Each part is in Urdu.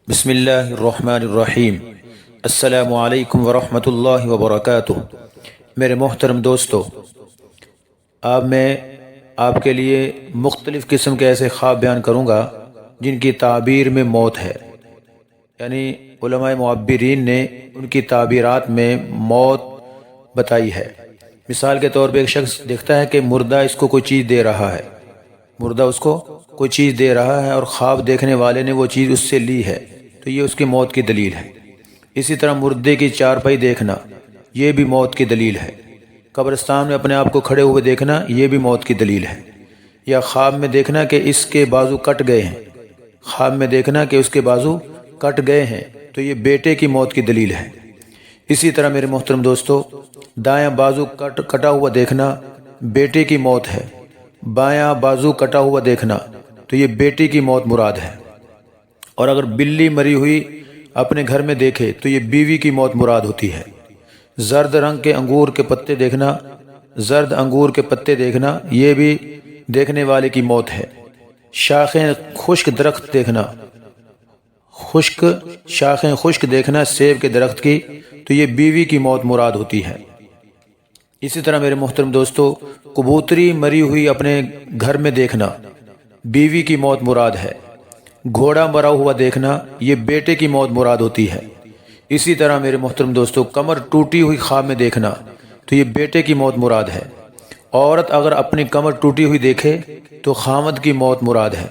بسم اللہ الرحمن الرحیم۔ السلام علیکم ورحمۃ اللہ وبرکاتہ۔ میرے محترم دوستو، اب میں آپ کے لیے مختلف قسم کے ایسے خواب بیان کروں گا جن کی تعبیر میں موت ہے، یعنی علماء معبرین نے ان کی تعبیرات میں موت بتائی ہے۔ مثال کے طور پہ ایک شخص دیکھتا ہے کہ مردہ اس کو کوئی چیز دے رہا ہے، مردہ اس کو کوئی چیز دے رہا ہے اور خواب دیکھنے والے نے وہ چیز اس سے لی ہے، تو یہ اس کی موت کی دلیل ہے۔ اسی طرح مردے کی چارپائی دیکھنا، یہ بھی موت کی دلیل ہے۔ قبرستان میں اپنے آپ کو کھڑے ہوئے دیکھنا، یہ بھی موت کی دلیل ہے۔ یا خواب میں دیکھنا کہ اس کے بازو کٹ گئے ہیں، خواب میں دیکھنا کہ اس کے بازو کٹ گئے ہیں، تو یہ بیٹے کی موت کی دلیل ہے۔ اسی طرح میرے محترم دوستو، دایاں بازو کٹا ہوا دیکھنا بیٹے کی موت ہے، بایاں بازو کٹا ہوا دیکھنا تو یہ بیٹی کی موت مراد ہے۔ اور اگر بلی مری ہوئی اپنے گھر میں دیکھے تو یہ بیوی کی موت مراد ہوتی ہے۔ زرد رنگ کے انگور کے پتے دیکھنا، زرد انگور کے پتے دیکھنا، یہ بھی دیکھنے والے کی موت ہے۔ شاخیں خشک درخت دیکھنا، شاخیں خشک دیکھنا سیب کے درخت کی، تو یہ بیوی کی موت مراد ہوتی ہے۔ اسی طرح میرے محترم دوستو، کبوتری مری ہوئی اپنے گھر میں دیکھنا بیوی کی موت مراد ہے۔ گھوڑا مرا ہوا دیکھنا، یہ بیٹے کی موت مراد ہوتی ہے۔ اسی طرح میرے محترم دوستو، کمر ٹوٹی ہوئی خواب میں دیکھنا تو یہ بیٹے کی موت مراد ہے۔ عورت اگر اپنی کمر ٹوٹی ہوئی دیکھے تو خامد کی موت مراد ہے۔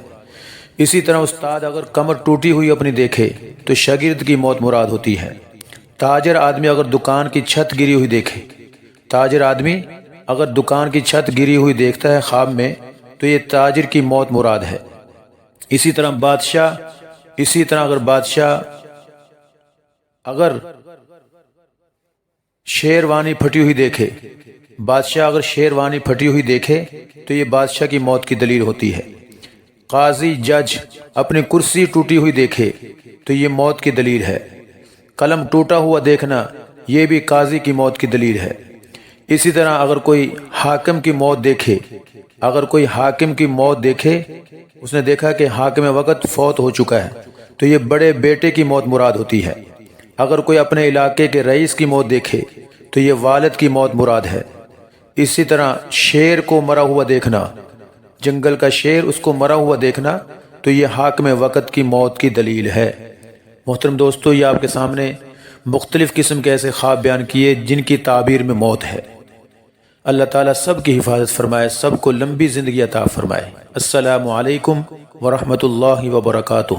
اسی طرح استاد اگر کمر ٹوٹی ہوئی اپنی دیکھے تو شاگرد کی موت مراد ہوتی ہے۔ تاجر آدمی اگر دکان کی چھت گری ہوئی دیکھے، تاجر آدمی اگر دکان کی چھت گری ہوئی دیکھتا ہے خواب میں تو یہ تاجر کی موت مراد ہے۔ اسی طرح اگر شیروانی پھٹی ہوئی دیکھے، بادشاہ اگر شیروانی پھٹی ہوئی دیکھے تو یہ بادشاہ کی موت کی دلیل ہوتی ہے۔ قاضی جج اپنی کرسی ٹوٹی ہوئی دیکھے تو یہ موت کی دلیل ہے۔ قلم ٹوٹا ہوا دیکھنا، یہ بھی قاضی کی موت کی دلیل ہے۔ اسی طرح اگر کوئی حاکم کی موت دیکھے، اس نے دیکھا کہ حاکم وقت فوت ہو چکا ہے تو یہ بڑے بیٹے کی موت مراد ہوتی ہے۔ اگر کوئی اپنے علاقے کے رئیس کی موت دیکھے تو یہ والد کی موت مراد ہے۔ اسی طرح شیر کو مرا ہوا دیکھنا، جنگل کا شیر اس کو مرا ہوا دیکھنا تو یہ حاکم وقت کی موت کی دلیل ہے۔ محترم دوستو، یہ آپ کے سامنے مختلف قسم کے ایسے خواب بیان کیے جن کی تعبیر میں موت ہے۔ اللہ تعالیٰ سب کی حفاظت فرمائے، سب کو لمبی زندگی عطا فرمائے۔ السلام علیکم ورحمۃ اللہ وبرکاتہ۔